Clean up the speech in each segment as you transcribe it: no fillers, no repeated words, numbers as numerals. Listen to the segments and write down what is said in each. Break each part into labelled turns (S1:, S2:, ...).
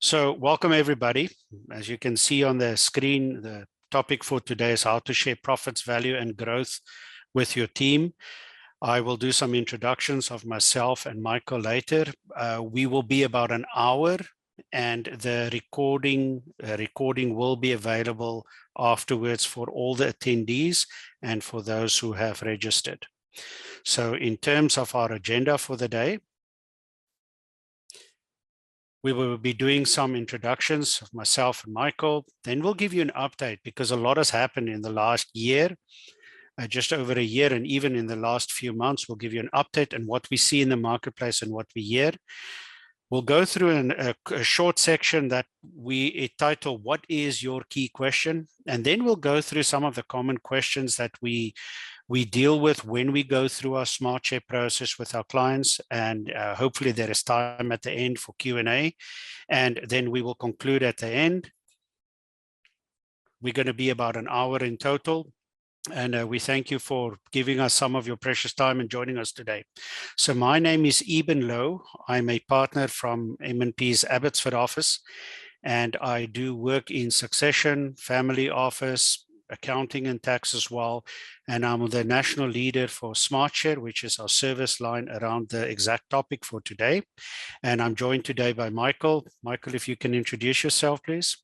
S1: So welcome everybody. As you can see on the screen, the topic for today is how to share profits, value and growth with your team. I will do some introductions of myself and Michael later. We will be about an hour and the recording will be available afterwards for all the attendees and for those who have registered. So in terms of our agenda for the day, we will be doing some introductions of myself and Michael. Then we'll give you an update because a lot has happened in the last year, just over a year, and even in the last few months. We'll give you an update on what we see in the marketplace and what we hear. We'll go through a short section that we title, "What is your key question?" And then we'll go through some of the common questions that we deal with when we go through our smart share process with our clients, and hopefully there is time at the end for Q&A, and then we will conclude at the end. We're going to be about an hour in total, and we thank you for giving us some of your precious time and joining us today. So my name is Eben Lowe. I'm a partner from M&P's Abbotsford office, and I do work in succession, family office, accounting and tax as well. And I'm the national leader for SmartShare, which is our service line around the exact topic for today. And I'm joined today by Michael. Michael, if you can introduce yourself, please.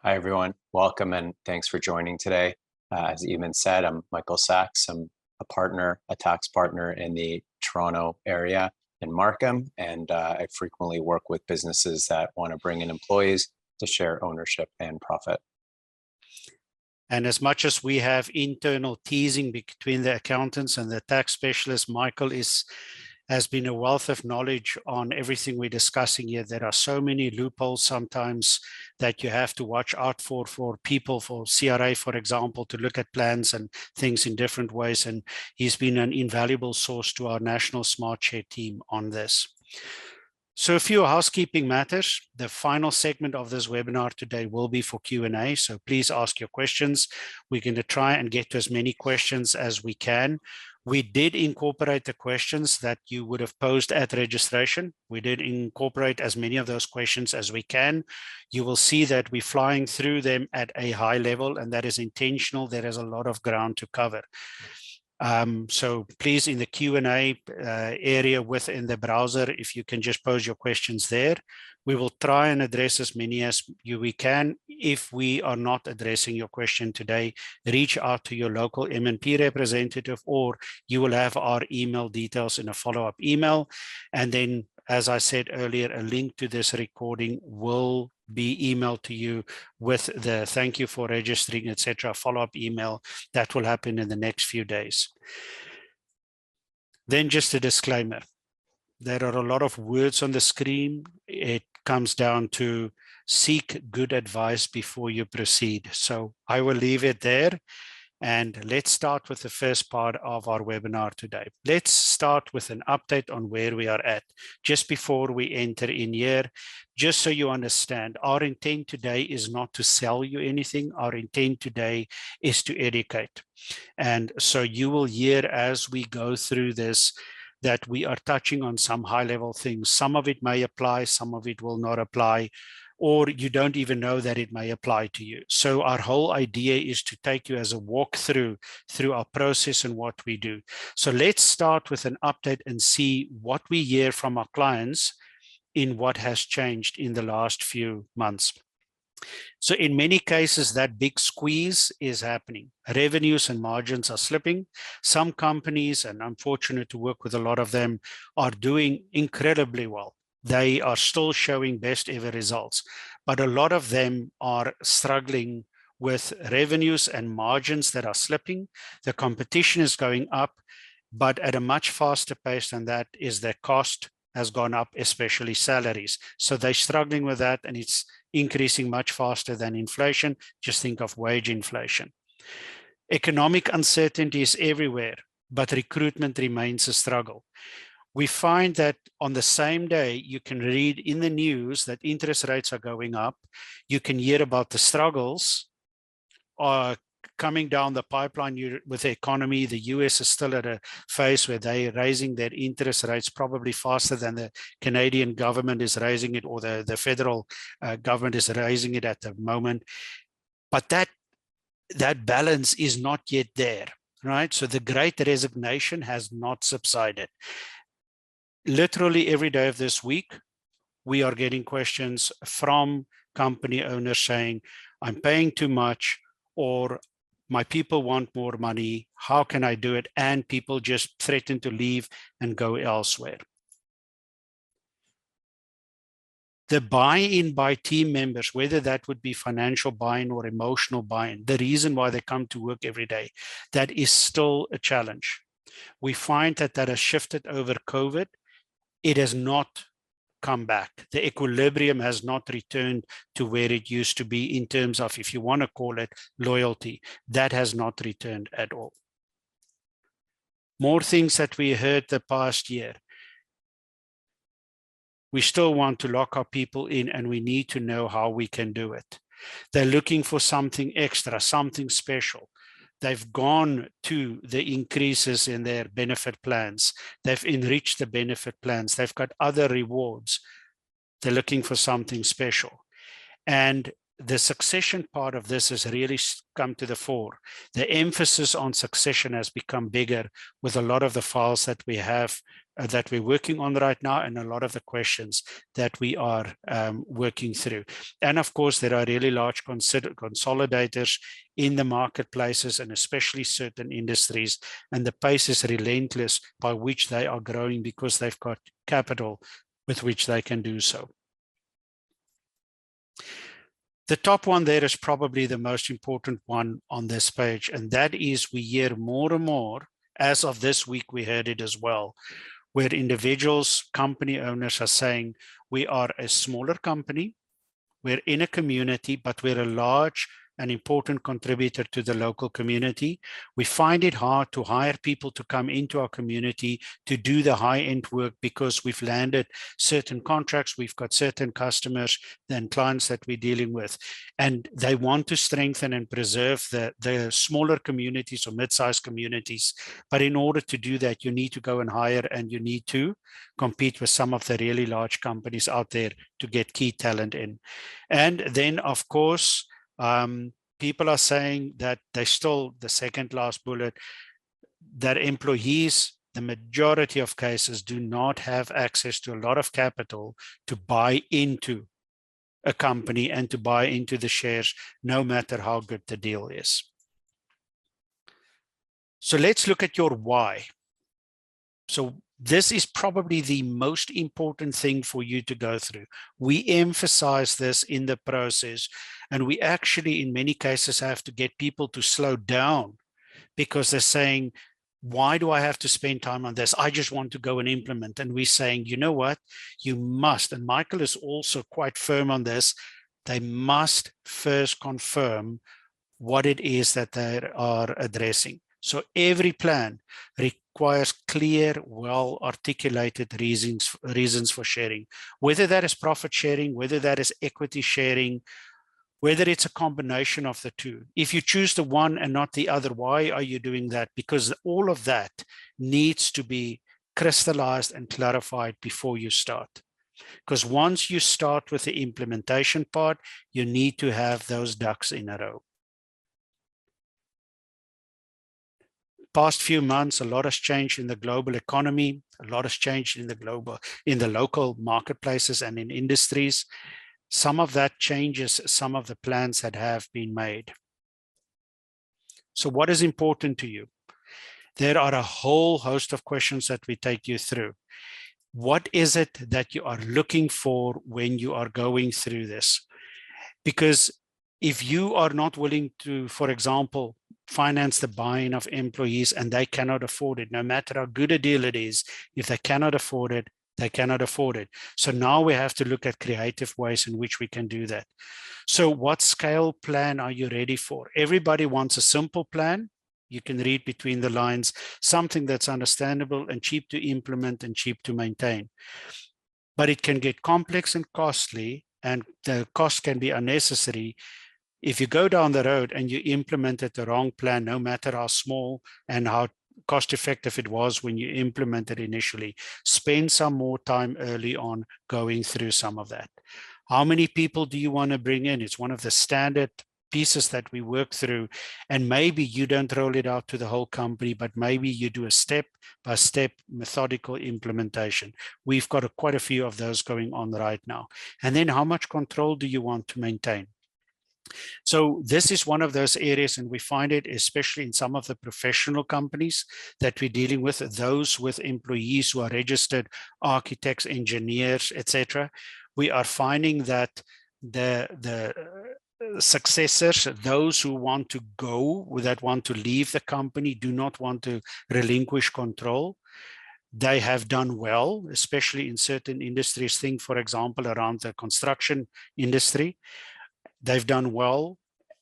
S2: Hi, everyone. Welcome and thanks for joining today. As Eamon said, I'm Michael Sachs. I'm a tax partner in the Toronto area in Markham, and I frequently work with businesses that want to bring in employees to share ownership and profit.
S1: And as much as we have internal teasing between the accountants and the tax specialists, Michael has been a wealth of knowledge on everything we're discussing here. There are so many loopholes sometimes that you have to watch out for people, for CRA, for example, to look at plans and things in different ways. And he's been an invaluable source to our national smart share team on this. So a few housekeeping matters. The final segment of this webinar today will be for Q&A, so please ask your questions. We're going to try and get to as many questions as we can. We did incorporate the questions that you would have posed at registration. We did incorporate as many of those questions as we can. You will see that we're flying through them at a high level, and that is intentional. There is a lot of ground to cover. So please, in the Q&A area within the browser, if you can just pose your questions there. We will try and address as many as we can. If we are not addressing your question today, reach out to your local M&P representative, or you will have our email details in a follow-up email. And then, as I said earlier, a link to this recording will be emailed to you with the thank you for registering, etc. follow-up email that will happen in the next few days. Then just a disclaimer. There are a lot of words on the screen. It comes down to seek good advice before you proceed. So I will leave it there. And let's start with the first part of our webinar today. Let's start with an update on where we are at. Just before we enter in here, just so you understand, our intent today is not to sell you anything. Our intent today is to educate. And so you will hear as we go through this that we are touching on some high-level things. Some of it may apply, some of it will not apply, or you don't even know that it may apply to you. So our whole idea is to take you as a walkthrough through our process and what we do. So let's start with an update and see what we hear from our clients in what has changed in the last few months. So in many cases, that big squeeze is happening. Revenues and margins are slipping. Some companies, and I'm fortunate to work with a lot of them, are doing incredibly well. They are still showing best ever results, but a lot of them are struggling with revenues and margins that are slipping. The competition is going up, but at a much faster pace than that is their cost has gone up, especially salaries. So they're struggling with that, and it's increasing much faster than inflation. Just think of wage inflation. Economic uncertainty is everywhere, but recruitment remains a struggle. We find that on the same day, you can read in the news that interest rates are going up. You can hear about the struggles coming down the pipeline with the economy. The US is still at a phase where they're raising their interest rates probably faster than the Canadian government is raising it, or the federal government is raising it at the moment. But that balance is not yet there, right? So the great resignation has not subsided. Literally every day of this week, we are getting questions from company owners saying, I'm paying too much, or my people want more money. How can I do it? And people just threaten to leave and go elsewhere. The buy-in by team members, whether that would be financial buy-in or emotional buy-in, the reason why they come to work every day, that is still a challenge. We find that has shifted over COVID. It has not come back. The equilibrium has not returned to where it used to be in terms of, if you want to call it, loyalty. That has not returned at all. More things that we heard the past year. We still want to lock our people in, and we need to know how we can do it. They're looking for something extra, something special. They've gone to the increases in their benefit plans. They've enriched the benefit plans. They've got other rewards. They're looking for something special. And the succession part of this has really come to the fore. The emphasis on succession has become bigger with a lot of the files that we have that we're working on right now, and a lot of the questions that we are working through. And of course, there are really large consolidators in the marketplaces, and especially certain industries, and the pace is relentless by which they are growing because they've got capital with which they can do so. The top one there is probably the most important one on this page, and that is we hear more and more, as of this week we heard it as well, where individuals, company owners are saying, we are a smaller company, we're in a community, but we're a large and important contributor to the local community. We find it hard to hire people to come into our community to do the high-end work because we've landed certain contracts, we've got certain customers and clients that we're dealing with, and they want to strengthen and preserve the smaller communities or mid-sized communities. But in order to do that, you need to go and hire, and you need to compete with some of the really large companies out there to get key talent in. And then, of course, people are saying that they still, the second last bullet, that employees, the majority of cases, do not have access to a lot of capital to buy into a company and to buy into the shares, no matter how good the deal is. So let's look at your why. So this is probably the most important thing for you to go through. We emphasize this in the process, and we actually, in many cases, have to get people to slow down because they're saying, why do I have to spend time on this? I just want to go and implement. And we're saying, you know what? You must, and Michael is also quite firm on this, they must first confirm what it is that they are addressing. So every plan requires clear, well-articulated reasons for sharing, whether that is profit sharing, whether that is equity sharing, whether it's a combination of the two. If you choose the one and not the other, why are you doing that? Because all of that needs to be crystallized and clarified before you start. Because once you start with the implementation part, you need to have those ducks in a row. Past few months, a lot has changed in the global economy. A lot has changed in the local marketplaces and in industries. Some of that changes some of the plans that have been made. So what is important to you? There are a whole host of questions that we take you through. What is it that you are looking for when you are going through this? Because if you are not willing to, for example, finance the buy-in of employees and they cannot afford it, no matter how good a deal it is, if they cannot afford it, they cannot afford it. So now we have to look at creative ways in which we can do that. So what scale plan are you ready for? Everybody wants a simple plan. You can read between the lines, something that's understandable and cheap to implement and cheap to maintain. But it can get complex and costly, and the cost can be unnecessary If you go down the road and you implemented the wrong plan, no matter how small and how cost effective it was when you implemented initially, spend some more time early on going through some of that. How many people do you want to bring in? It's one of the standard pieces that we work through, and maybe you don't roll it out to the whole company, but maybe you do a step-by-step methodical implementation. We've got quite a few of those going on right now. And then how much control do you want to maintain? So this is one of those areas, and we find it especially in some of the professional companies that we're dealing with, those with employees who are registered architects, engineers, etc. We are finding that the successors, those who want to go, that want to leave the company, do not want to relinquish control. They have done well, especially in certain industries. Think, for example, around the construction industry. They've done well,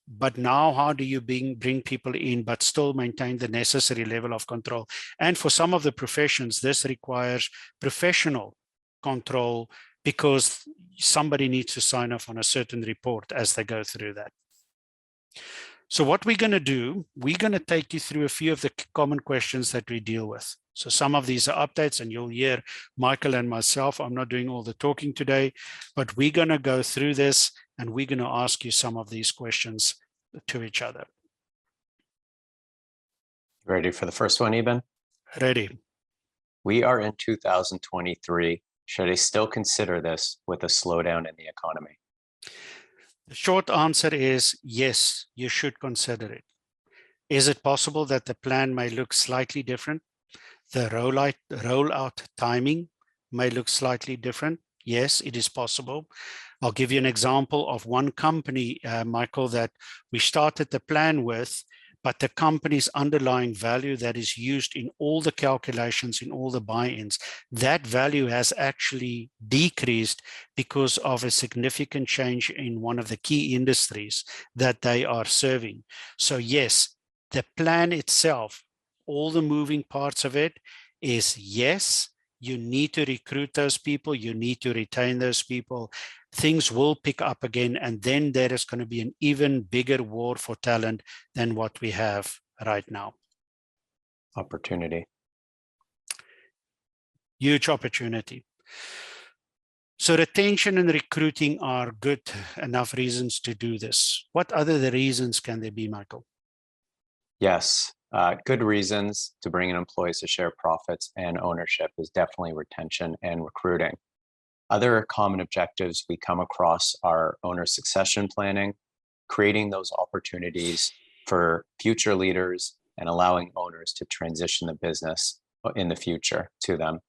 S1: but now how do you bring people in but still maintain the necessary level of control? And for some of the professions, this requires professional control, because somebody needs to sign off on a certain report as they go through that. So what we're going to do, we're going to take you through a few of the common questions that we deal with. So some of these are updates, and you'll hear Michael and myself. I'm not doing all the talking today, but we're going to go through this, and we're going to ask you some of these questions to each other.
S2: Ready for the first one, Eben?
S1: Ready.
S2: We are in 2023. Should I still consider this with a slowdown in the economy?
S1: The short answer is yes, you should consider it. Is it possible that the plan may look slightly different? The rollout timing may look slightly different. Yes, it is possible. I'll give you an example of one company, Michael, that we started the plan with, but the company's underlying value that is used in all the calculations, in all the buy-ins, that value has actually decreased because of a significant change in one of the key industries that they are serving. So yes, the plan itself, all the moving parts of it is yes, you need to recruit those people, you need to retain those people. Things will pick up again, and then there is going to be an even bigger war for talent than what we have right now.
S2: Opportunity.
S1: Huge opportunity. So retention and recruiting are good enough reasons to do this. What other reasons can there be, Michael?
S2: Yes, good reasons to bring in employees to share profits and ownership is definitely retention and recruiting. Other common objectives we come across are owner succession planning, creating those opportunities for future leaders, and allowing owners to transition the business in the future to them.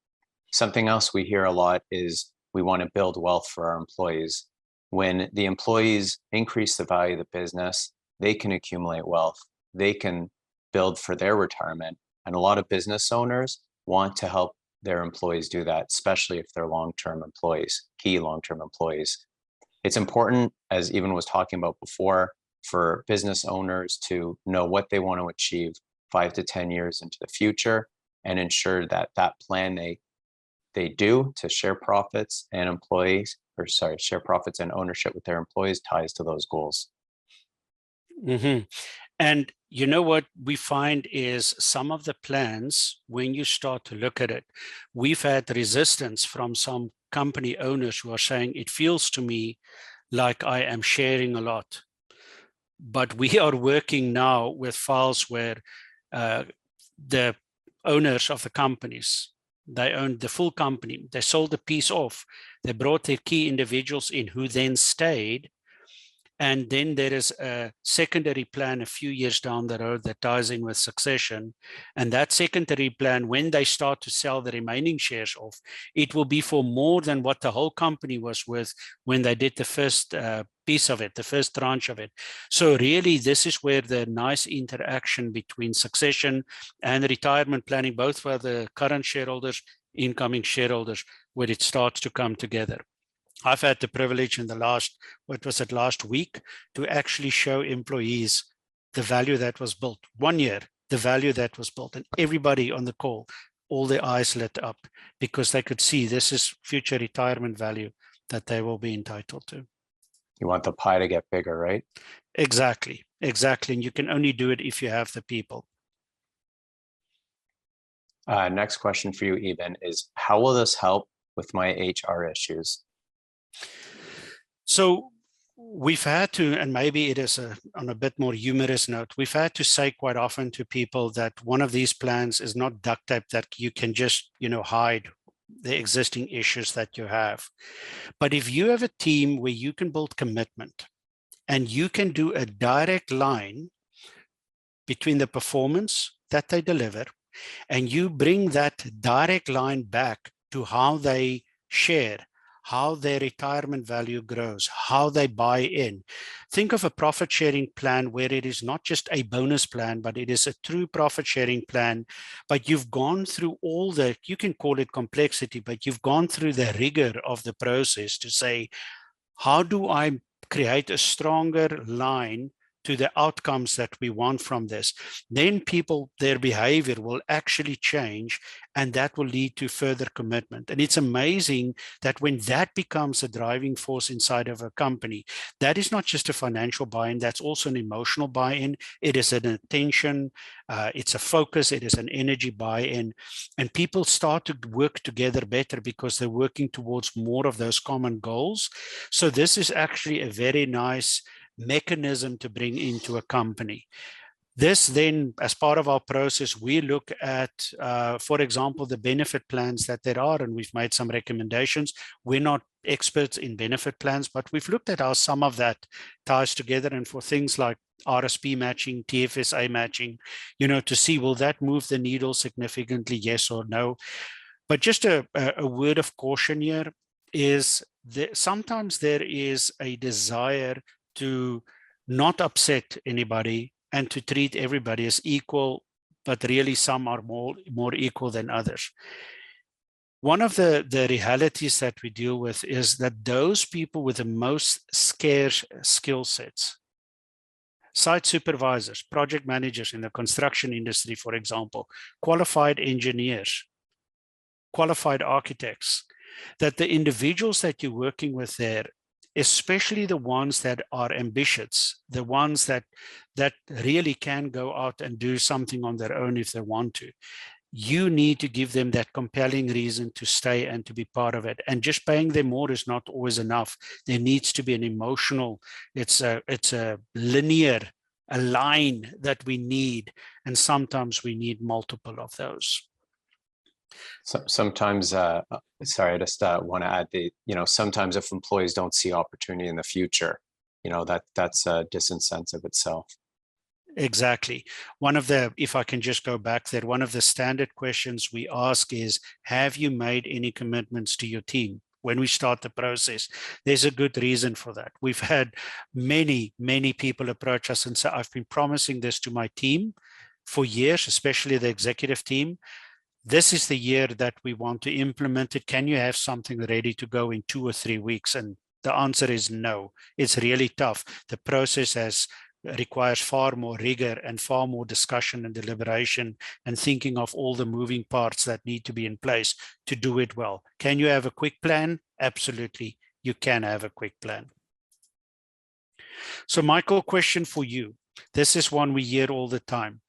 S2: Something else we hear a lot is we want to build wealth for our employees. When the employees increase the value of the business, they can accumulate wealth. They can build for their retirement. And a lot of business owners want to help their employees do that, especially if they're long-term employees, key long-term employees. It's important, as Eben was talking about before, for business owners to know what they want to achieve 5 to 10 years into the future, and ensure that that plan they do to share profits and share profits and ownership with their employees ties to those goals.
S1: Mm-hmm. And you know what we find is some of the plans, when you start to look at it, we've had resistance from some company owners who are saying, it feels to me like I am sharing a lot. But we are working now with files where the owners of the companies, they owned the full company, they sold a piece off, they brought their key individuals in who then stayed. And then there is a secondary plan a few years down the road that ties in with succession. And that secondary plan, when they start to sell the remaining shares off, it will be for more than what the whole company was worth when they did the first piece of it, the first tranche of it. So really, this is where the nice interaction between succession and retirement planning, both for the current shareholders, incoming shareholders, where it starts to come together. I've had the privilege in the last week, to actually show employees the value that was built. 1 year, the value that was built, and everybody on the call, all their eyes lit up because they could see this is future retirement value that they will be entitled to.
S2: You want the pie to get bigger, right?
S1: Exactly, exactly. And you can only do it if you have the people.
S2: Next question for you, Eben, is how will this help with my HR issues?
S1: So we've had to, and maybe it is on a bit more humorous note, we've had to say quite often to people that one of these plans is not duct tape that you can just, hide the existing issues that you have. But if you have a team where you can build commitment and you can do a direct line between the performance that they deliver, and you bring that direct line back to how they share, how their retirement value grows, how they buy in. Think of a profit sharing plan where it is not just a bonus plan, but it is a true profit sharing plan. But you've gone through all the, you can call it complexity, but you've gone through the rigor of the process to say, how do I create a stronger line to the outcomes that we want from this? Then people, their behavior will actually change, and that will lead to further commitment. And it's amazing that when that becomes a driving force inside of a company, that is not just a financial buy-in, that's also an emotional buy-in. It is an attention, it's a focus, it is an energy buy-in, and people start to work together better because they're working towards more of those common goals. So this is actually a very nice mechanism to bring into a company. This then, as part of our process, we look at, for example, the benefit plans that there are, and we've made some recommendations. We're not experts in benefit plans, but we've looked at how some of that ties together, and for things like RSP matching, TFSA matching, to see, will that move the needle significantly, yes or no? But just a word of caution here is that sometimes there is a desire to not upset anybody and to treat everybody as equal, but really some are more equal than others. One of the realities that we deal with is that those people with the most scarce skill sets, site supervisors, project managers in the construction industry, for example, qualified engineers, qualified architects, that the individuals that you're working with there, especially the ones that are ambitious, the ones that really can go out and do something on their own if they want to, you need to give them that compelling reason to stay and to be part of it. And just paying them more is not always enough. There needs to be an emotional, it's a linear, a line that we need. And sometimes we need multiple of those.
S2: So sometimes, sorry, I just want to add sometimes if employees don't see opportunity in the future, that's a disincentive itself.
S1: Exactly. One of the, if I can just go back there, one of the standard questions we ask is, have you made any commitments to your team? When we start the process, there's a good reason for that. We've had many people approach us and say, I've been promising this to my team for years, especially the executive team. This is the year that we want to implement it. Can you have something ready to go in 2 or 3 weeks? And the answer is no. It's really tough. The process requires far more rigor and far more discussion and deliberation and thinking of all the moving parts that need to be in place to do it well. Can you have a quick plan? Absolutely, you can have a quick plan. So Michael, question for you. This is one we hear all the time.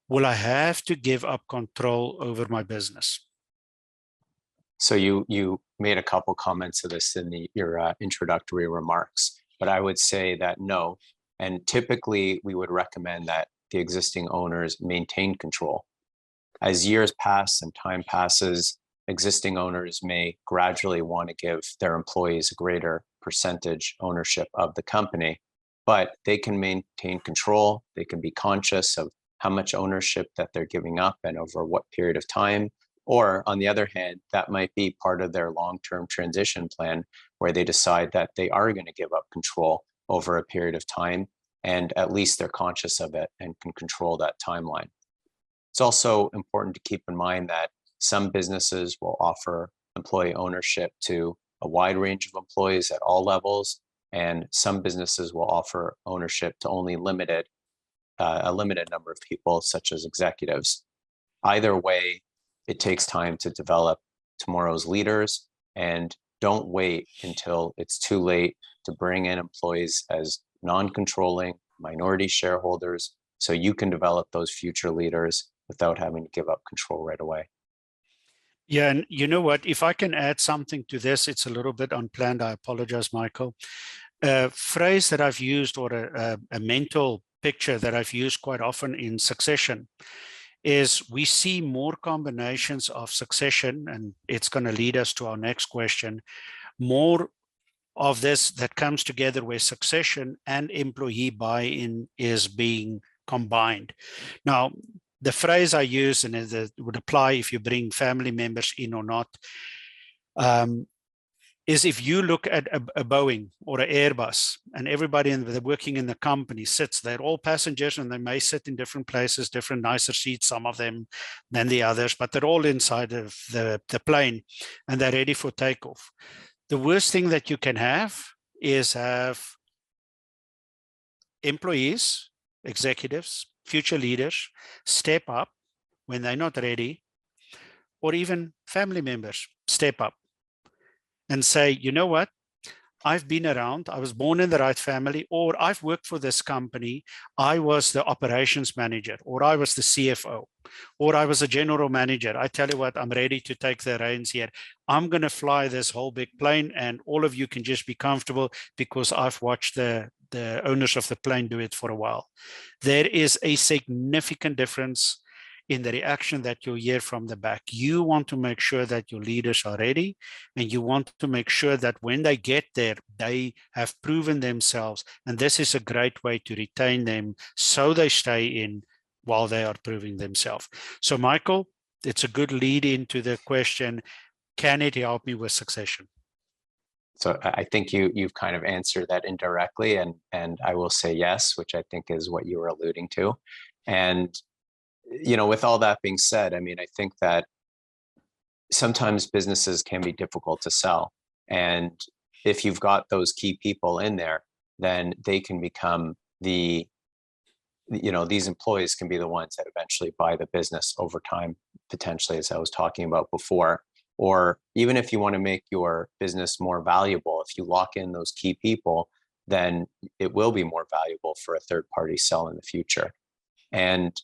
S1: Will I have to give up control over my business?
S2: So you made a couple comments to this in your introductory remarks, but I would say that no. And typically we would recommend that the existing owners maintain control. As years pass and time passes, existing owners may gradually want to give their employees a greater percentage ownership of the company, but they can maintain control. They can be conscious of how much ownership that they're giving up and over what period of time. Or on the other hand, that might be part of their long-term transition plan where they decide that they are going to give up control over a period of time, and at least they're conscious of it and can control that timeline. It's also important to keep in mind that some businesses will offer employee ownership to a wide range of employees at all levels, and some businesses will offer ownership to only a limited number of people, such as executives. Either way, it takes time to develop tomorrow's leaders, and don't wait until it's too late to bring in employees as non-controlling minority shareholders so you can develop those future leaders without having to give up control right away.
S1: Yeah, and you know what? If I can add something to this, it's a little bit unplanned. I apologize, Michael. A phrase that I've used, or a mental picture that I've used quite often in succession, is we see more combinations of succession, and it's going to lead us to our next question, more of this that comes together where succession and employee buy-in is being combined. Now, the phrase I use, and it would apply if you bring family members in or not, is if you look at a Boeing or an Airbus, and everybody working in the company sits, they're all passengers, and they may sit in different places, different nicer seats, some of them than the others, but they're all inside of the plane, and they're ready for takeoff. The worst thing that you can have is have employees, executives, future leaders step up when they're not ready, or even family members step up and say, you know what, I've been around, I was born in the right family, or I've worked for this company, I was the operations manager, or I was the CFO, or I was a general manager. I tell you what, I'm ready to take the reins here. I'm going to fly this whole big plane, and all of you can just be comfortable because I've watched the owners of the plane do it for a while. There is a significant difference in the reaction that you'll hear from the back. You want to make sure that your leaders are ready, and you want to make sure that when they get there, they have proven themselves. And this is a great way to retain them so they stay in while they are proving themselves. So, Michael, it's a good lead into the question, can it help me with succession?
S2: So I think you've kind of answered that indirectly, and I will say yes, which I think is what you were alluding to. And with all that being said, I mean, I think that sometimes businesses can be difficult to sell. And if you've got those key people in there, then they can become these employees can be the ones that eventually buy the business over time, potentially, as I was talking about before. Or even if you want to make your business more valuable, if you lock in those key people, then it will be more valuable for a third party sell in the future. And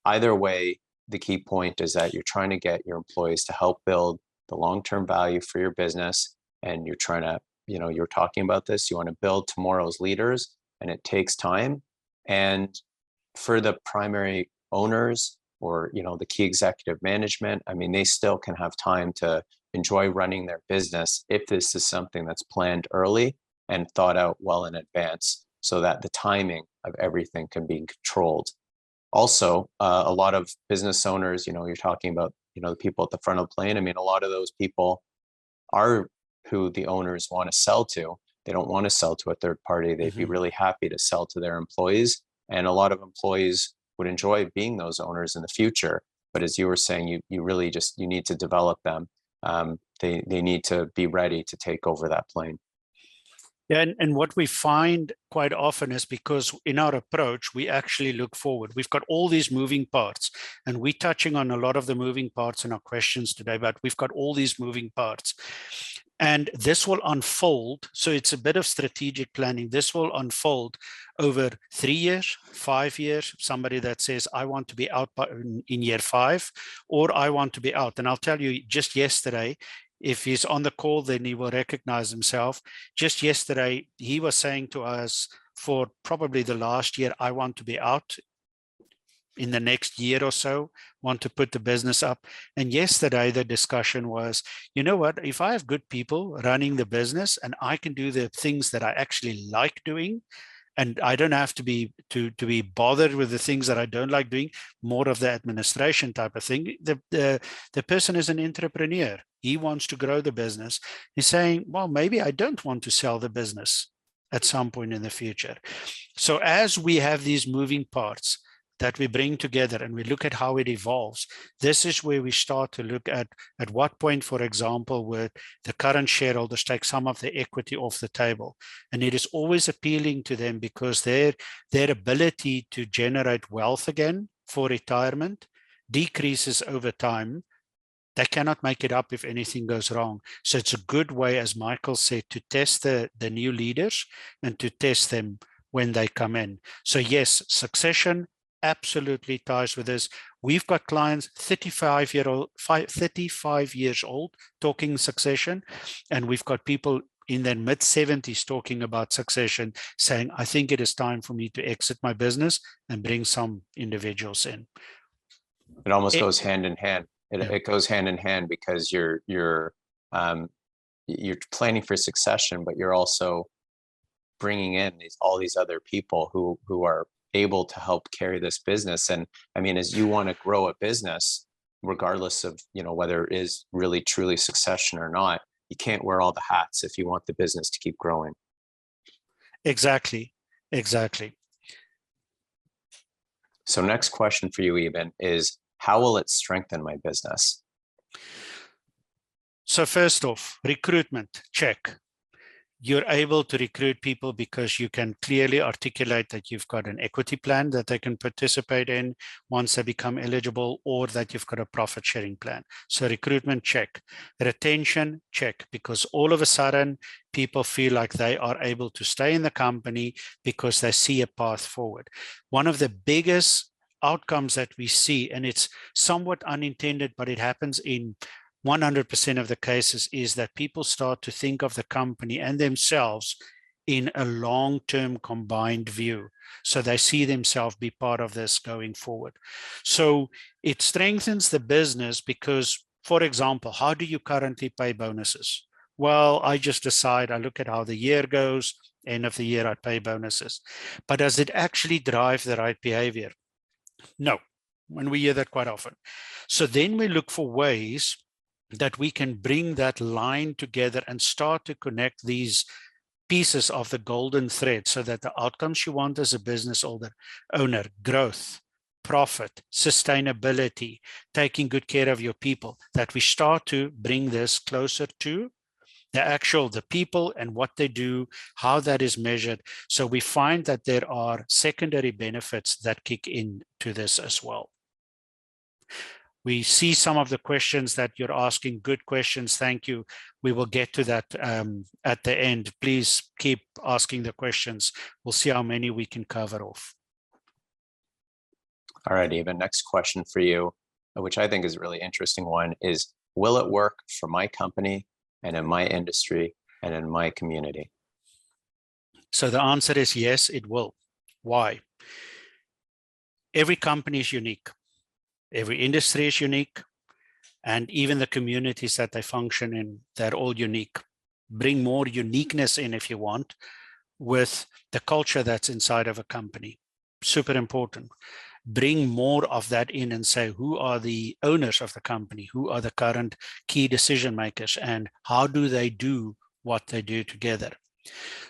S2: either way, the key point is that you're trying to get your employees to help build the long-term value for your business. And you're trying to, you're talking about this, you want to build tomorrow's leaders, and it takes time. And for the primary owners or, the key executive management, I mean, they still can have time to enjoy running their business if this is something that's planned early and thought out well in advance, so that the timing of everything can be controlled. Also, a lot of business owners, you're talking about, the people at the front of the plane. I mean, a lot of those people are who the owners want to sell to. They don't want to sell to a third party. They'd be really happy to sell to their employees. And a lot of employees would enjoy being those owners in the future. But as you were saying, you really you need to develop them. They need to be ready to take over that plane.
S1: Yeah, and what we find quite often is, because in our approach, we actually look forward. We've got all these moving parts, and we're touching on a lot of the moving parts in our questions today, but we've got all these moving parts. And this will unfold. So it's a bit of strategic planning. This will unfold over 3 years, 5 years. Somebody that says, I want to be out in year 5, or I want to be out. And I'll tell you, just yesterday, if he's on the call, then he will recognize himself. Just yesterday, he was saying to us, for probably the last year, I want to be out in the next year or so, want to put the business up. And yesterday, the discussion was, you know what, if I have good people running the business and I can do the things that I actually like doing, and I don't have to be bothered with the things that I don't like doing, more of the administration type of thing. The person is an entrepreneur. He wants to grow the business. He's saying, well, maybe I don't want to sell the business at some point in the future. So as we have these moving parts that we bring together and we look at how it evolves, this is where we start to look at what point, for example, would the current shareholders take some of the equity off the table. And it is always appealing to them because their ability to generate wealth again for retirement decreases over time They cannot make it up if anything goes wrong. So it's a good way, as Michael said, to test the new leaders and to test them when they come in. So yes, succession absolutely ties with this. We've got clients 35 years old talking succession, and we've got people in their mid-70s talking about succession, saying, I think it is time for me to exit my business and bring some individuals in.
S2: It almost goes hand in hand.
S1: Yeah.
S2: It goes hand in hand because you're planning for succession, but you're also bringing in all these other people who are able to help carry this business. And I mean, as you want to grow a business, regardless of, you know, whether it is really truly succession or not, you can't wear all the hats if you want the business to keep growing.
S1: Exactly.
S2: So next question for you, Eben, is how will it strengthen my business?
S1: So first off, recruitment, check. You're able to recruit people because you can clearly articulate that you've got an equity plan that they can participate in once they become eligible, or that you've got a profit sharing plan. So recruitment, check. Retention, check, because all of a sudden people feel like they are able to stay in the company because they see a path forward. One of the biggest outcomes that we see, and it's somewhat unintended, but it happens in 100% of the cases, is that people start to think of the company and themselves in a long-term combined view. So they see themselves be part of this going forward. So it strengthens the business because, for example, how do you currently pay bonuses? Well, I just decide, I look at how the year goes, end of the year, I pay bonuses. But does it actually drive the right behavior? No, and we hear that quite often. So then we look for ways that we can bring that line together and start to connect these pieces of the golden thread so that the outcomes you want as a business owner, growth, profit, sustainability, taking good care of your people, that we start to bring this closer to the people and what they do, how that is measured. So we find that there are secondary benefits that kick into this as well. We see some of the questions that you're asking, good questions, thank you. We will get to that at the end. Please keep asking the questions. We'll see how many we can cover off.
S2: All right, Eben, next question for you, which I think is a really interesting one, is will it work for my company and in my industry and in my community?
S1: So the answer is yes, it will. Why? Every company is unique. Every industry is unique, and even the communities that they function in, they're all unique. Bring more uniqueness in, if you want, with the culture that's inside of a company. Super important. Bring more of that in and say, who are the owners of the company? Who are the current key decision makers, and how do they do what they do together?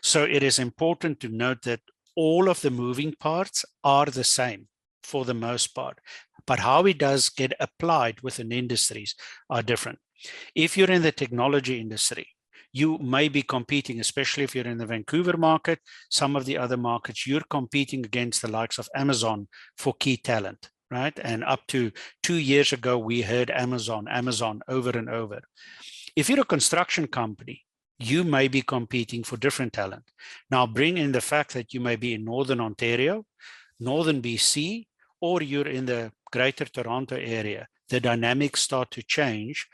S1: So it is important to note that all of the moving parts are the same for the most part, but how it does get applied within industries are different. If you're in the technology industry, you may be competing, especially if you're in the Vancouver market, some of the other markets, you're competing against the likes of Amazon for key talent, right? And up to 2 years ago, we heard Amazon over and over. If you're a construction company, you may be competing for different talent. Now bring in the fact that you may be in Northern Ontario, Northern BC, or you're in the Greater Toronto area. The dynamics start to change,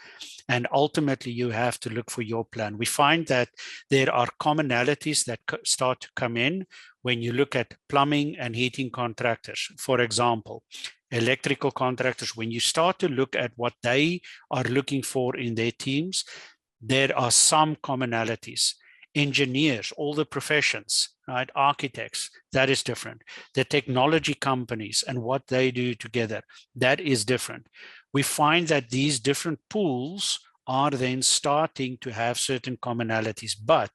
S1: and ultimately you have to look for your plan. We find that there are commonalities that start to come in when you look at plumbing and heating contractors. For example, electrical contractors, when you start to look at what they are looking for in their teams, there are some commonalities. Engineers, all the professions, right? Architects, that is different. The technology companies and what they do together, that is different. We find that these different pools are then starting to have certain commonalities, but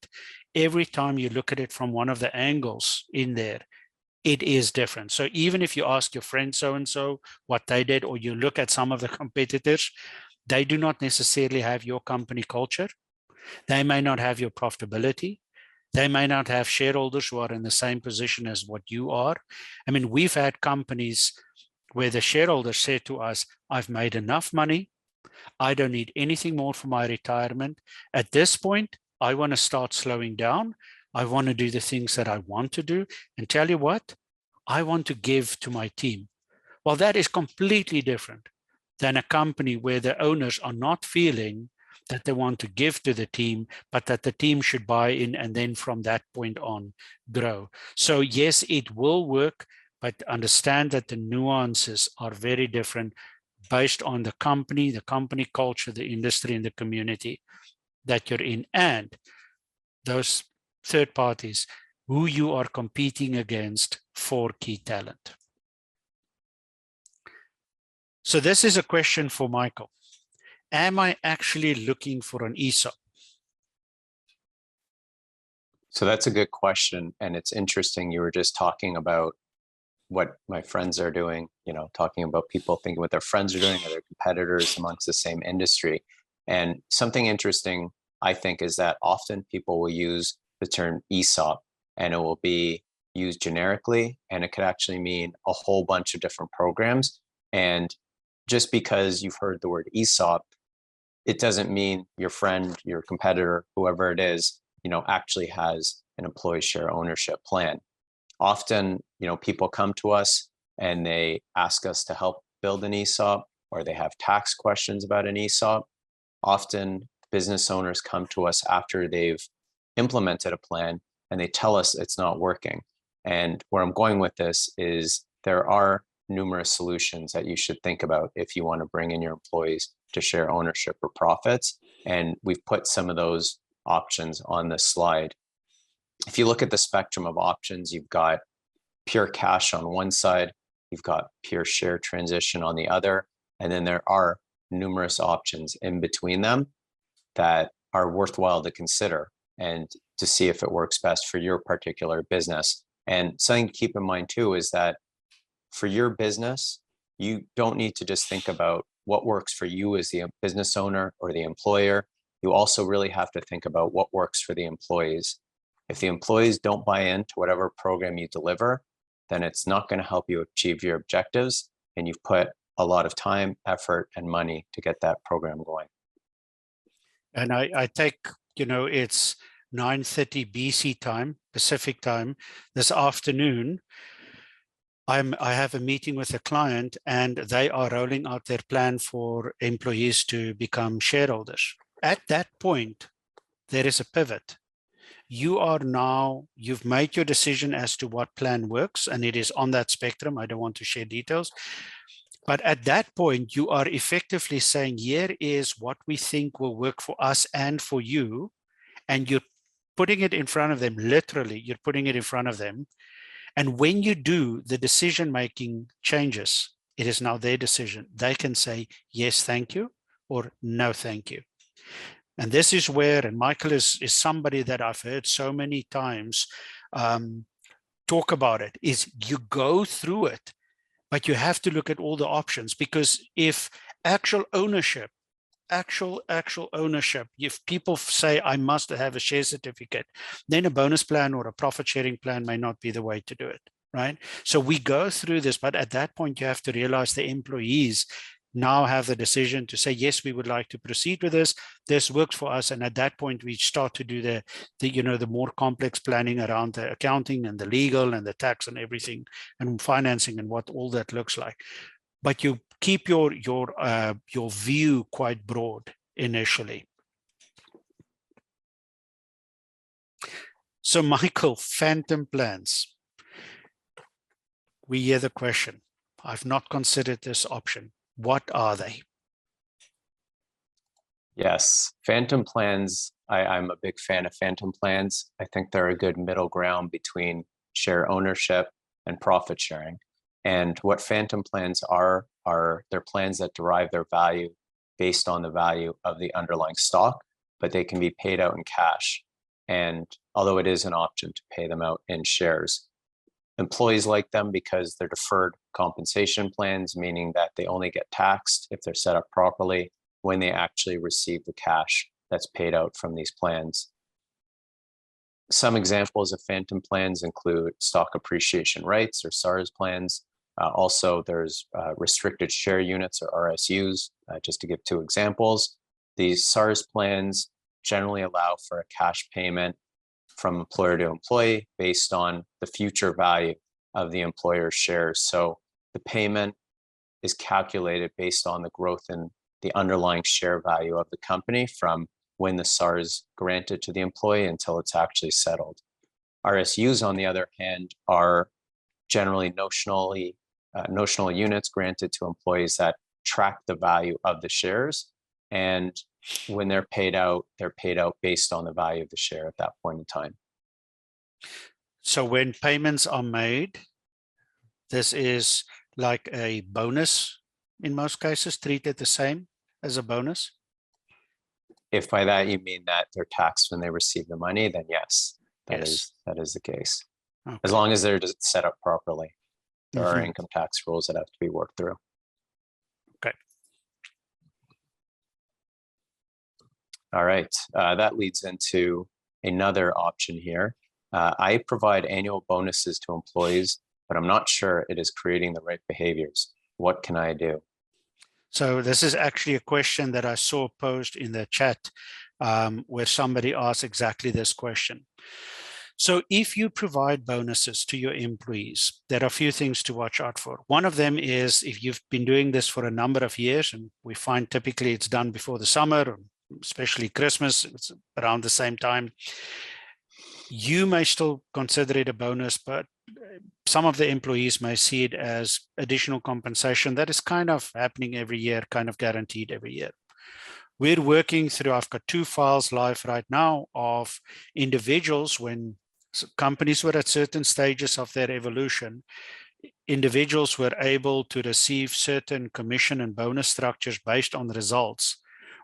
S1: every time you look at it from one of the angles in there, it is different. So even if you ask your friend so-and-so what they did, or you look at some of the competitors, they do not necessarily have your company culture. They may not have your profitability. They may not have shareholders who are in the same position as what you are. I mean, we've had companies where the shareholders said to us, I've made enough money. I don't need anything more for my retirement. At this point, I want to start slowing down. I want to do the things that I want to do. And tell you what, I want to give to my team. Well, that is completely different than a company where the owners are not feeling that they want to give to the team, but that the team should buy in and then from that point on grow. So yes, it will work, but understand that the nuances are very different based on the company culture, the industry, and the community that you're in, and those third parties who you are competing against for key talent. So this is a question for Michael. Am I actually looking for an ESOP?
S2: So that's a good question. And it's interesting. You were just talking about what my friends are doing, talking about people thinking what their friends are doing or their competitors amongst the same industry. And something interesting, I think, is that often people will use the term ESOP and it will be used generically, and it could actually mean a whole bunch of different programs. And just because you've heard the word ESOP, it doesn't mean your friend, your competitor, whoever it is, actually has an employee share ownership plan. Often, people come to us and they ask us to help build an ESOP, or they have tax questions about an ESOP. Often business owners come to us after they've implemented a plan and they tell us it's not working. And where I'm going with this is there are numerous solutions that you should think about if you want to bring in your employees to share ownership or profits. And we've put some of those options on this slide. If you look at the spectrum of options, you've got pure cash on one side, you've got pure share transition on the other, and then there are numerous options in between them that are worthwhile to consider and to see if it works best for your particular business. And something to keep in mind too is that for your business, you don't need to just think about what works for you as the business owner or the employer. You also really have to think about what works for the employees. If the employees don't buy into whatever program you deliver, then it's not going to help you achieve your objectives. And you've put a lot of time, effort, and money to get that program going.
S1: And I take, it's 9:30 BC time, Pacific time, this afternoon. I have a meeting with a client and they are rolling out their plan for employees to become shareholders. At that point, there is a pivot. You've made your decision as to what plan works, and it is on that spectrum. I don't want to share details. But at that point, you are effectively saying, here is what we think will work for us and for you. And you're putting it in front of them, literally, you're putting it in front of them. And when you do, the decision-making changes. It is now their decision. They can say, yes, thank you, or no, thank you. And this is where, and Michael is somebody that I've heard so many times talk about it, is you go through it, but you have to look at all the options, because if actual ownership, if people say I must have a share certificate, then a bonus plan or a profit sharing plan may not be the way to do it, right? So we go through this, but at that point you have to realize the employees now have the decision to say, yes, we would like to proceed with this. This works for us. And at that point, we start to do the more complex planning around the accounting and the legal and the tax and everything and financing and what all that looks like. But you keep your view quite broad initially. So Michael, phantom plans. We hear the question. I've not considered this option. What are they?
S2: Yes, phantom plans. I'm a big fan of phantom plans. I think they're a good middle ground between share ownership and profit sharing. And what phantom plans are they're plans that derive their value based on the value of the underlying stock, but they can be paid out in cash. And although it is an option to pay them out in shares, employees like them because they're deferred compensation plans, meaning that they only get taxed if they're set up properly when they actually receive the cash that's paid out from these plans. Some examples of phantom plans include stock appreciation rights or SARS plans, Also, there's restricted share units or RSUs. Just to give two examples, these SARS plans generally allow for a cash payment from employer to employee based on the future value of the employer's shares. So the payment is calculated based on the growth in the underlying share value of the company from when the SARS granted to the employee until it's actually settled. RSUs, on the other hand, are generally notional units granted to employees that track the value of the shares. And when they're paid out based on the value of the share at that point in time.
S1: So when payments are made, this is like a bonus in most cases, treated the same as a bonus?
S2: If by that you mean that they're taxed when they receive the money, then yes, that
S1: Yes.
S2: is the case.
S1: Okay.
S2: As long as they're just set up properly. There are income tax rules that have to be worked through.
S1: Okay.
S2: All right, that leads into another option here. I provide annual bonuses to employees, but I'm not sure it is creating the right behaviors. What can I do?
S1: So this is actually a question that I saw posed in the chat where somebody asked exactly this question. So if you provide bonuses to your employees, there are a few things to watch out for. One of them is if you've been doing this for a number of years, and we find typically it's done before the summer, especially Christmas, it's around the same time, you may still consider it a bonus, but some of the employees may see it as additional compensation that is kind of happening every year, kind of guaranteed every year. We're working through, I've got 2 files live right now of individuals when companies were at certain stages of their evolution, individuals were able to receive certain commission and bonus structures based on results.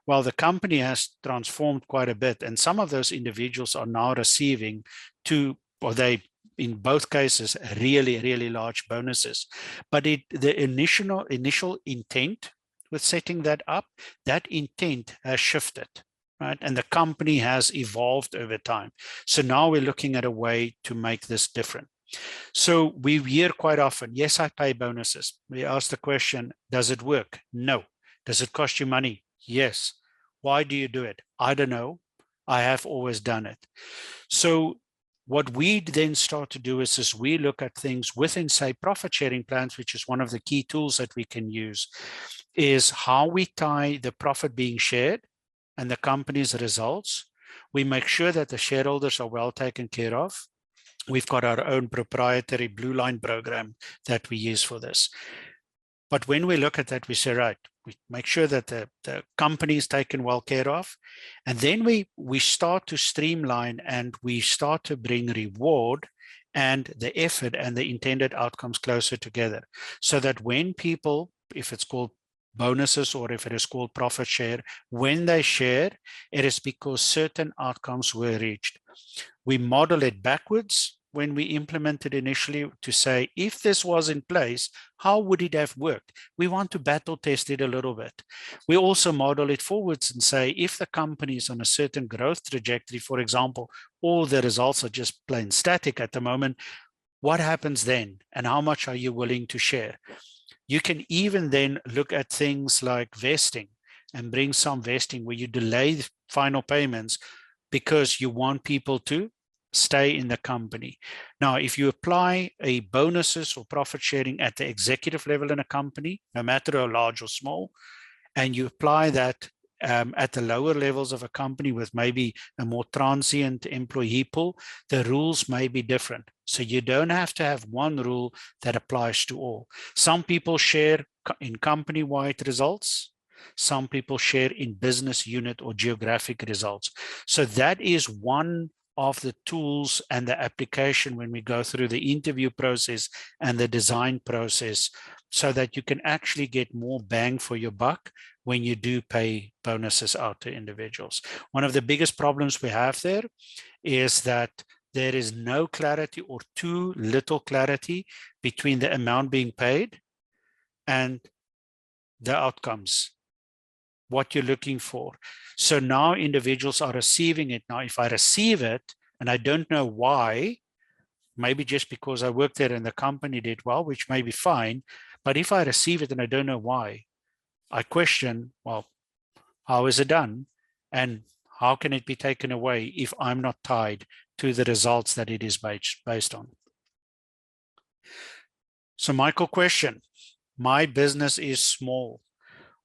S1: While the company has transformed quite a bit, and some of those individuals are now receiving in both cases, really, really large bonuses. But the initial intent with setting that up, that intent has shifted, right? And the company has evolved over time. So now we're looking at a way to make this different. So we hear quite often, yes, I pay bonuses. We ask the question, does it work? No. Does it cost you money? Yes. Why do you do it? I don't know. I have always done it. So what we then start to do is we look at things within, say, profit sharing plans, which is one of the key tools that we can use, is how we tie the profit being shared and the company's results. We make sure that the shareholders are well taken care of. We've got our own proprietary Blue Line program that we use for this. But when we look at that, we say, right, we make sure that the company is taken well care of. And then we start to streamline and we start to bring reward and the effort and the intended outcomes closer together. So that when people, if it's called bonuses or if it is called profit share, when they share, it is because certain outcomes were reached. We model it backwards when we implemented initially to say, if this was in place, how would it have worked? We want to battle test it a little bit. We also model it forwards and say, if the company is on a certain growth trajectory, for example, all the results are just plain static at the moment, what happens then? And how much are you willing to share? You can even then look at things like vesting and bring some vesting where you delay final payments because you want people to stay in the company. Now, if you apply a bonuses or profit sharing at the executive level in a company, no matter how large or small, and you apply that at the lower levels of a company with maybe a more transient employee pool, the rules may be different. So you don't have to have one rule that applies to all. Some people share in company-wide results. Some people share in business unit or geographic results. So that is one of the tools and the application when we go through the interview process and the design process, so that you can actually get more bang for your buck when you do pay bonuses out to individuals. One of the biggest problems we have there is that there is no clarity or too little clarity between the amount being paid and the outcomes, what you're looking for. So now individuals are receiving it. Now, if I receive it and I don't know why, maybe just because I worked there and the company did well, which may be fine. But if I receive it and I don't know why, I question, well, how is it done? And how can it be taken away if I'm not tied to the results that it is based on? So Michael, question, my business is small.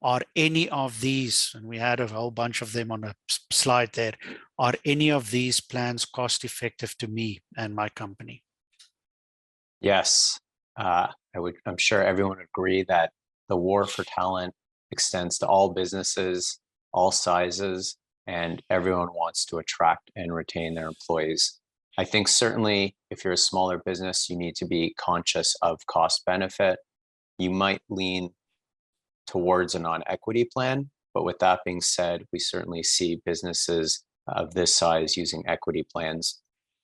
S1: Are any of these, and we had a whole bunch of them on a slide there, are any of these plans cost effective to me and my company?
S2: Yes, I'm sure everyone would agree that the war for talent extends to all businesses, all sizes, and everyone wants to attract and retain their employees. I think certainly if you're a smaller business, you need to be conscious of cost benefit. You might lean towards a non-equity plan, but with that being said, we certainly see businesses of this size using equity plans.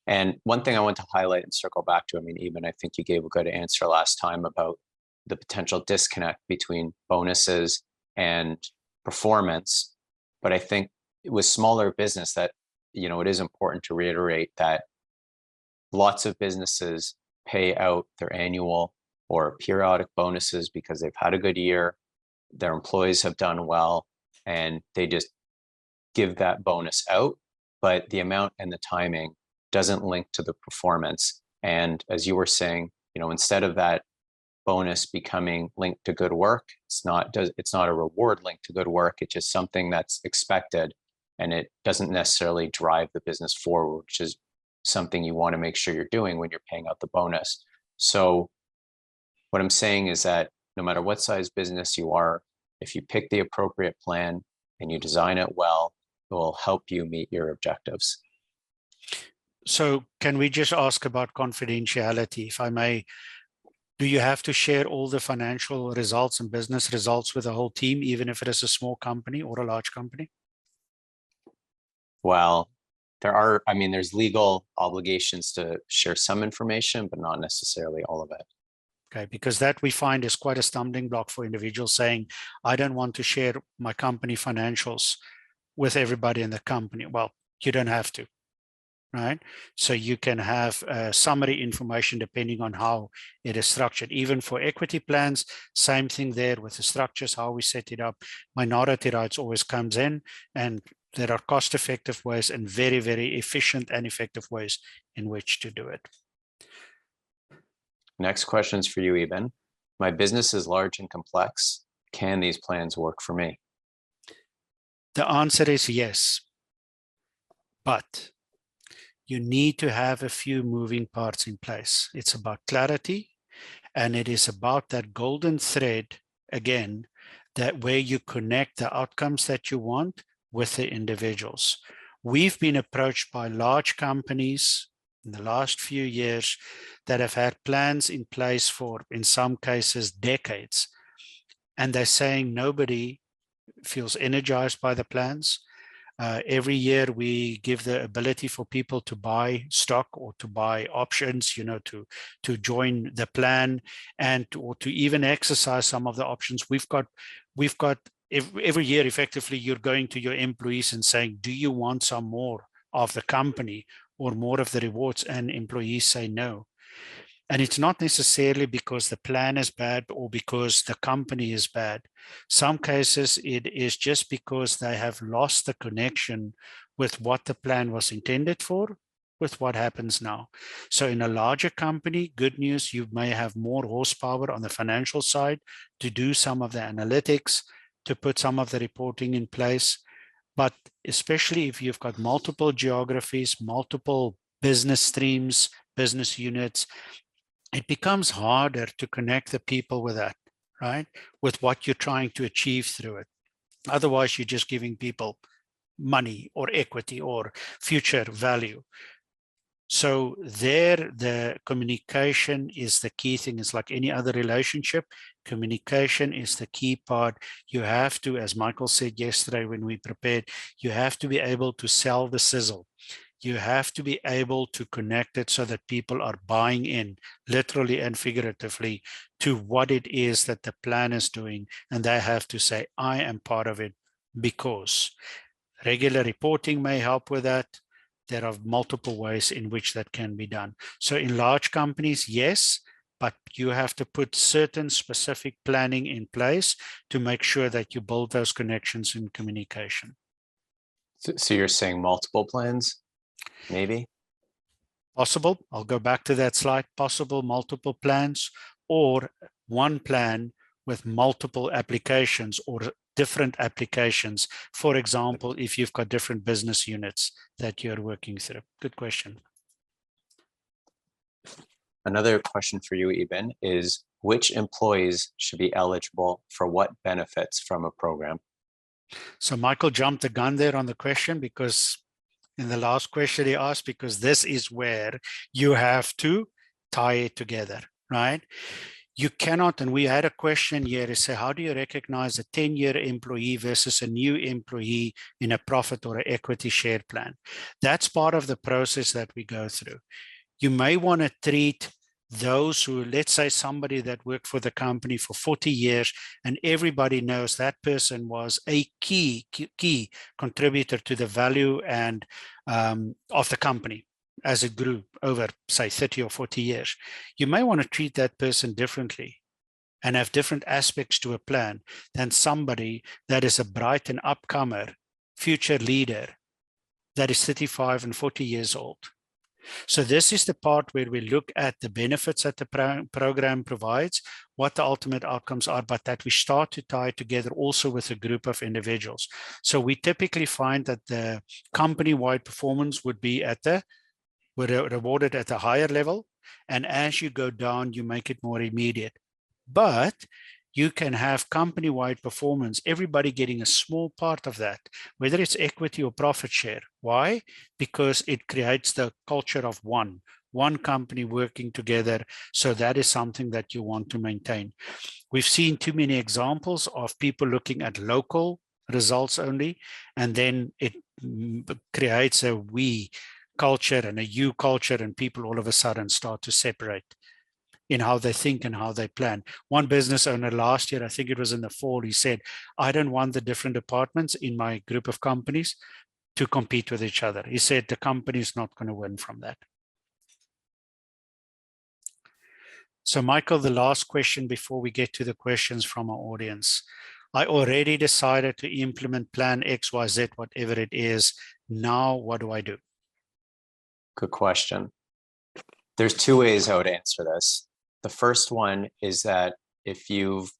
S2: And one thing I want to highlight and circle back to, I mean, even I think you gave a good answer last time about the potential disconnect between bonuses and performance. But I think with smaller business that, you know, it is important to reiterate that lots of businesses pay out their annual or periodic bonuses because they've had a good year, their employees have done well, and they just give that bonus out. But the amount and the timing doesn't link to the performance. And as you were saying, you know, instead of that bonus becoming linked to good work, it's not a reward linked to good work. It's just something that's expected, and it doesn't necessarily drive the business forward, which is something you want to make sure you're doing when you're paying out the bonus. So what I'm saying is that no matter what size business you are, if you pick the appropriate plan and you design it well, it will help you meet your objectives.
S1: So can we just ask about confidentiality, if I may? Do you have to share all the financial results and business results with the whole team, even if it is a small company or a large company?
S2: Well, there's legal obligations to share some information, but not necessarily all of it.
S1: Okay, because that we find is quite a stumbling block for individuals saying, I don't want to share my company financials with everybody in the company. Well, you don't have to, right? So you can have summary information depending on how it is structured. Even for equity plans, same thing there with the structures, how we set it up. Minority rights always comes in, and there are cost-effective ways and very, very efficient and effective ways in which to do it.
S2: Next question is for you, Eben. My business is large and complex. Can these plans work for me?
S1: The answer is yes, but you need to have a few moving parts in place. It's about clarity, and it is about that golden thread, again, that where you connect the outcomes that you want with the individuals. We've been approached by large companies in the last few years that have had plans in place for, in some cases, decades. And they're saying nobody feels energized by the plans. Every year we give the ability for people to buy stock or to buy options, you know, to join the plan and or to even exercise some of the options. We've got every year, effectively, you're going to your employees and saying, do you want some more of the company or more of the rewards? And employees say no. And it's not necessarily because the plan is bad or because the company is bad. Some cases it is just because they have lost the connection with what the plan was intended for, with what happens now. So in a larger company, good news, you may have more horsepower on the financial side to do some of the analytics, to put some of the reporting in place. But especially if you've got multiple geographies, multiple business streams, business units, it becomes harder to connect the people with that, right? With what you're trying to achieve through it. Otherwise, you're just giving people money or equity or future value. So there, the communication is the key thing. It's like any other relationship. Communication is the key part. You have to, as Michael said yesterday when we prepared, you have to be able to sell the sizzle. You have to be able to connect it so that people are buying in, literally and figuratively, to what it is that the plan is doing. And they have to say, I am part of it because regular reporting may help with that. there are multiple ways in which that can be done. So in large companies, yes, but you have to put certain specific planning in place to make sure that you build those connections in communication.
S2: So you're saying multiple plans, maybe?
S1: Possible, I'll go back to that slide, possible multiple plans or one plan with multiple applications or different applications. For example, if you've got different business units that you're working through. Good question.
S2: Another question for you, Eben, is which employees should be eligible for what benefits from a program?
S1: So Michael jumped the gun there on the question because in the last question he asked, because this is where you have to tie it together, right? You cannot, and we had a question here to say, how do you recognize a 10-year employee versus a new employee in a profit or an equity share plan? That's part of the process that we go through. You may want to treat those who, let's say somebody that worked for the company for 40 years and everybody knows that person was a key contributor to the value and of the company as it grew over, say, 30 or 40 years. You may want to treat that person differently and have different aspects to a plan than somebody that is a bright and upcomer future leader that is 35 and 40 years old. So this is the part where we look at the benefits that the program provides, what the ultimate outcomes are, but that we start to tie together also with a group of individuals. So we typically find that the company-wide performance would be rewarded at a higher level. And as you go down, you make it more immediate. But you can have company-wide performance, everybody getting a small part of that, whether it's equity or profit share. Why? Because it creates the culture of one company working together. So that is something that you want to maintain. We've seen too many examples of people looking at local results only, and then it creates a we culture and a you culture, and people all of a sudden start to separate in how they think and how they plan. One business owner last year, I think it was in the fall, he said, I don't want the different departments in my group of companies to compete with each other. He said the company is not going to win from that. So Michael, the last question before we get to the questions from our audience. I already decided to implement plan XYZ, whatever it is. Now, what do I do?
S2: Good question. There's two ways I would answer this. The first one is that if you've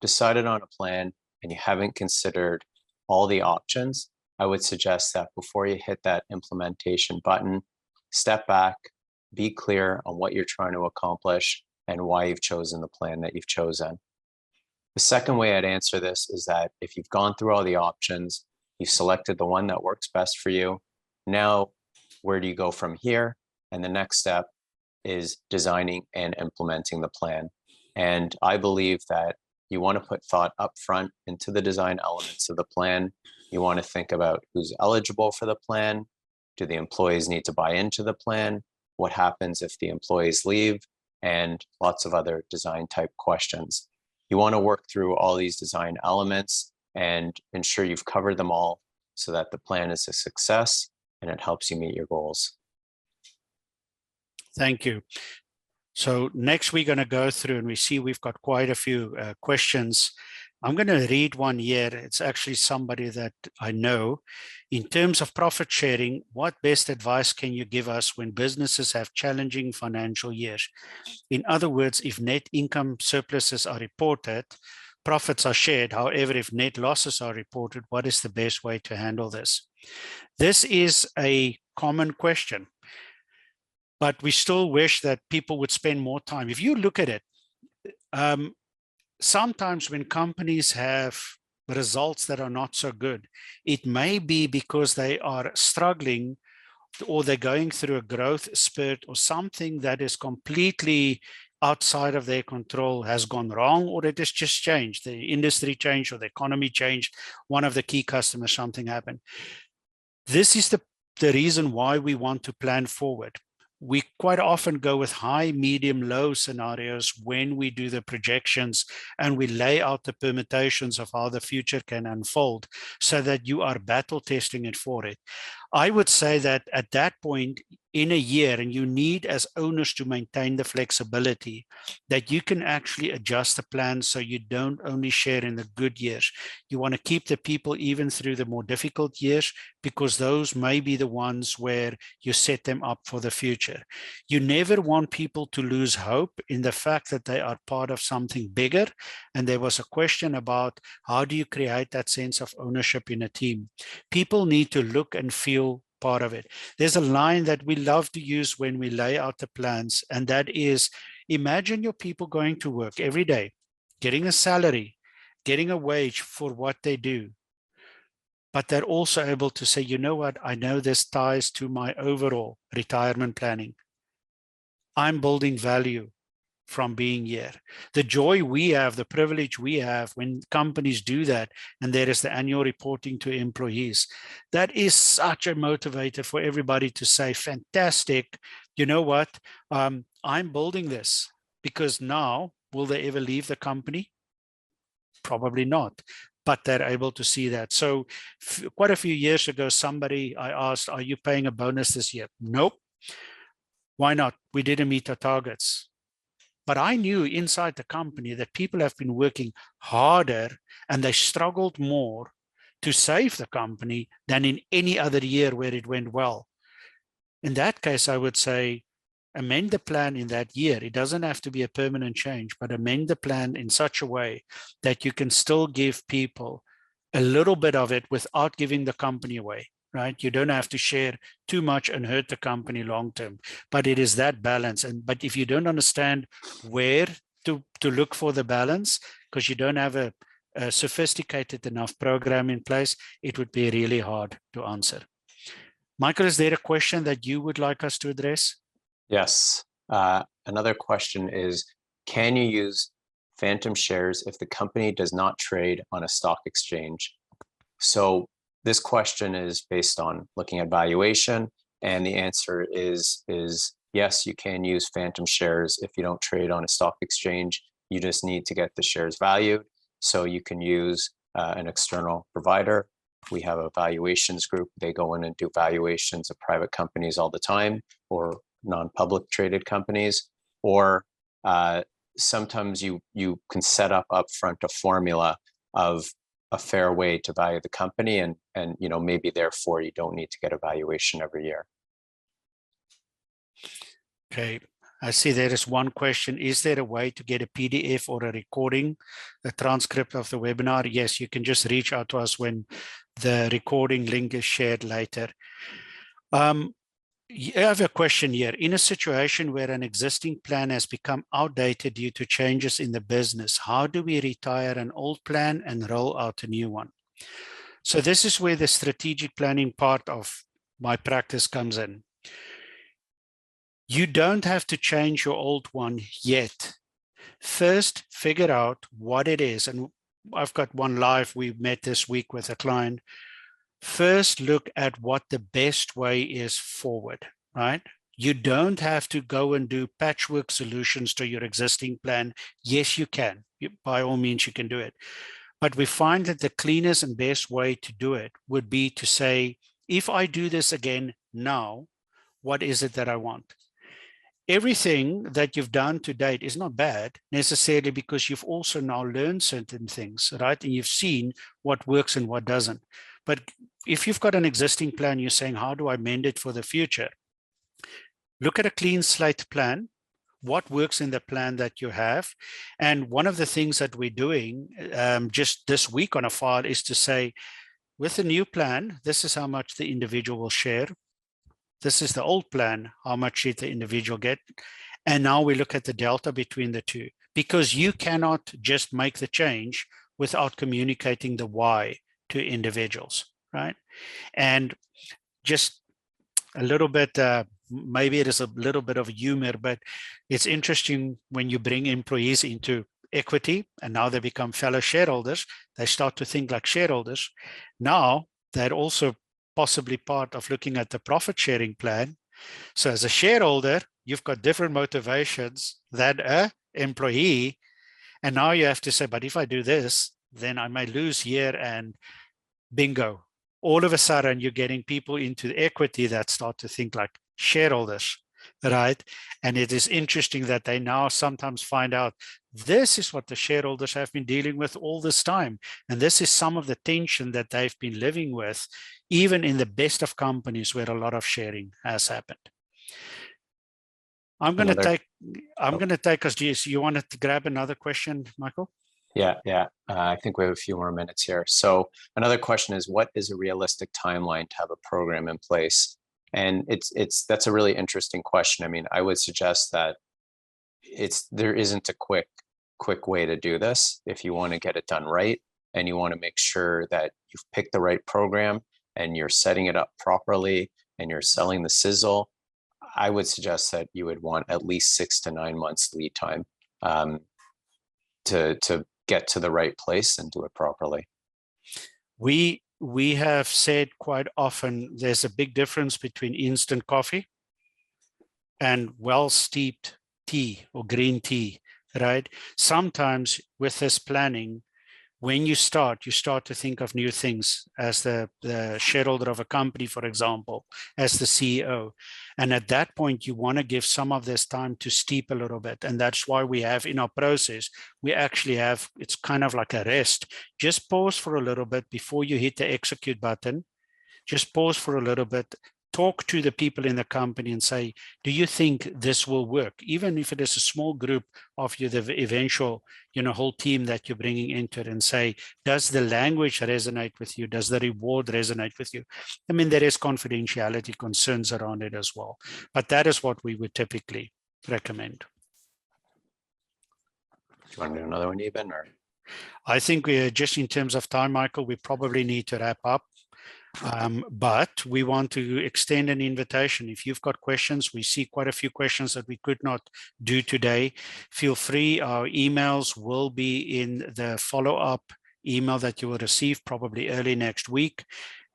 S2: decided on a plan and you haven't considered all the options, I would suggest that before you hit that implementation button, step back, be clear on what you're trying to accomplish and why you've chosen the plan that you've chosen. The second way I'd answer this is that if you've gone through all the options, you've selected the one that works best for you, now where do you go from here? And the next step is designing and implementing the plan. And I believe that you want to put thought up front into the design elements of the plan. You want to think about who's eligible for the plan. Do the employees need to buy into the plan? What happens if the employees leave? And lots of other design type questions. You want to work through all these design elements and ensure you've covered them all so that the plan is a success and it helps you meet your goals.
S1: Thank you. So next we're going to go through, and we see we've got quite a few questions. I'm going to read one here. It's actually somebody that I know. In terms of profit sharing, what best advice can you give us when businesses have challenging financial years? In other words, if net income surpluses are reported, profits are shared. However, if net losses are reported, what is the best way to handle this? This is a common question, but we still wish that people would spend more time. If you look at it, sometimes when companies have results that are not so good, it may be because they are struggling or they're going through a growth spurt or something that is completely outside of their control has gone wrong, or it has just changed. The industry changed or the economy changed. One of the key customers, something happened. This is the reason why we want to plan forward. We quite often go with high, medium, low scenarios when we do the projections, and we lay out the permutations of how the future can unfold so that you are battle testing it for it. I would say that at that point in a year, and you need as owners to maintain the flexibility that you can actually adjust the plan so you don't only share in the good years. You want to keep the people even through the more difficult years, because those may be the ones where you set them up for the future. You never want people to lose hope in the fact that they are part of something bigger. And there was a question about how do you create that sense of ownership in a team? People need to look and feel part of it. There's a line that we love to use when we lay out the plans, and that is, imagine your people going to work every day, getting a salary, getting a wage for what they do, but they're also able to say, you know what, I know this ties to my overall retirement planning. I'm building value from being here. The joy we have, the privilege we have when companies do that, and there is the annual reporting to employees, that is such a motivator for everybody to say, fantastic, you know what, I'm building this, because now, will they ever leave the company? Probably not, but they're able to see that. So quite a few years ago, I asked, are you paying a bonus this year? Nope. Why not? We didn't meet our targets. But I knew inside the company that people have been working harder and they struggled more to save the company than in any other year where it went well. In that case, I would say, amend the plan in that year. It doesn't have to be a permanent change, but amend the plan in such a way that you can still give people a little bit of it without giving the company away. Right? You don't have to share too much and hurt the company long term, but it is that balance. But if you don't understand where to look for the balance, because you don't have a sophisticated enough program in place, it would be really hard to answer. Michael, is there a question that you would like us to address?
S2: Yes. Another question is, can you use phantom shares if the company does not trade on a stock exchange? So this question is based on looking at valuation, and the answer is yes, you can use phantom shares if you don't trade on a stock exchange. You just need to get the shares valued. So you can use an external provider. We have a valuations group. They go in and do valuations of private companies all the time, or non-public traded companies. Or sometimes you can set up upfront a formula of a fair way to value the company, and maybe therefore you don't need to get a valuation every year.
S1: Okay, I see there is one question. Is there a way to get a PDF or a recording, a transcript of the webinar? Yes, you can just reach out to us when the recording link is shared later. I have a question here. In a situation where an existing plan has become outdated due to changes in the business, how do we retire an old plan and roll out a new one? So this is where the strategic planning part of my practice comes in. You don't have to change your old one yet. First, figure out what it is. And I've got one live we met this week with a client. First, look at what the best way is forward, right? You don't have to go and do patchwork solutions to your existing plan. Yes, you can. By all means, you can do it. But we find that the cleanest and best way to do it would be to say, if I do this again now, what is it that I want? Everything that you've done to date is not bad necessarily, because you've also now learned certain things, right? And you've seen what works and what doesn't. But if you've got an existing plan, you're saying, how do I mend it for the future? Look at a clean slate plan. What works in the plan that you have? And one of the things that we're doing just this week on a file is to say, with the new plan, this is how much the individual will share. This is the old plan, how much did the individual get? And now we look at the delta between the two, because you cannot just make the change without communicating the why to individuals, right? And just a little bit, maybe it is a little bit of humor, but it's interesting when you bring employees into equity and now they become fellow shareholders, they start to think like shareholders. Now they're also possibly part of looking at the profit sharing plan. So as a shareholder, you've got different motivations than an employee. And now you have to say, but if I do this, then I may lose here and bingo, all of a sudden you're getting people into the equity that start to think like shareholders, right? And it is interesting that they now sometimes find out this is what the shareholders have been dealing with all this time. And this is some of the tension that they've been living with, even in the best of companies where a lot of sharing has happened. I'm going to take us, GS. You wanted to grab another question, Michael?
S2: Yeah. I think we have a few more minutes here. So another question is, what is a realistic timeline to have a program in place? And that's a really interesting question. I mean, I would suggest that there isn't a quick way to do this. If you want to get it done right, and you want to make sure that you've picked the right program and you're setting it up properly and you're selling the sizzle, I would suggest that you would want at least 6 to 9 months lead time to get to the right place and do it properly.
S1: We have said quite often there's a big difference between instant coffee and well-steeped tea or green tea, right? Sometimes with this planning, when you start to think of new things as the shareholder of a company, for example, as the CEO. And at that point, you want to give some of this time to steep a little bit. And that's why we have in our process, we actually have, it's kind of like a rest. Just pause for a little bit before you hit the execute button. Just pause for a little bit. Talk to the people in the company and say, do you think this will work? Even if it is a small group of you, the eventual, whole team that you're bringing into it, and say, does the language resonate with you? Does the reward resonate with you? I mean, there is confidentiality concerns around it as well, but that is what we would typically recommend.
S2: Do you want to do another one, Eben? Or?
S1: I think we're just in terms of time, Michael, we probably need to wrap up. But we want to extend an invitation. If you've got questions, we see quite a few questions that we could not do today. Feel free. Our emails will be in the follow-up email that you will receive probably early next week.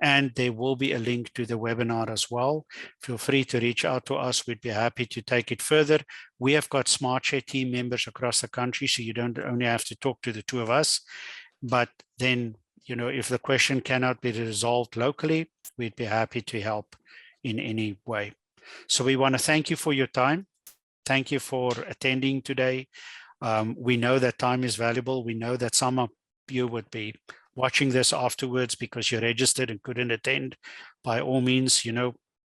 S1: And there will be a link to the webinar as well. Feel free to reach out to us. We'd be happy to take it further. We have got SmartShare team members across the country, so you don't only have to talk to the two of us, but then if the question cannot be resolved locally, we'd be happy to help in any way. So we want to thank you for your time. Thank you for attending today. We know that time is valuable. We know that some of you would be watching this afterwards because you registered and couldn't attend. By all means,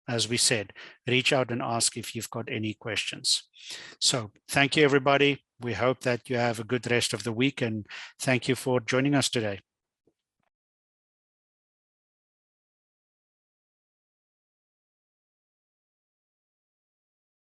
S1: as we said, reach out and ask if you've got any questions. So thank you, everybody. We hope that you have a good rest of the week, and thank you for joining us today.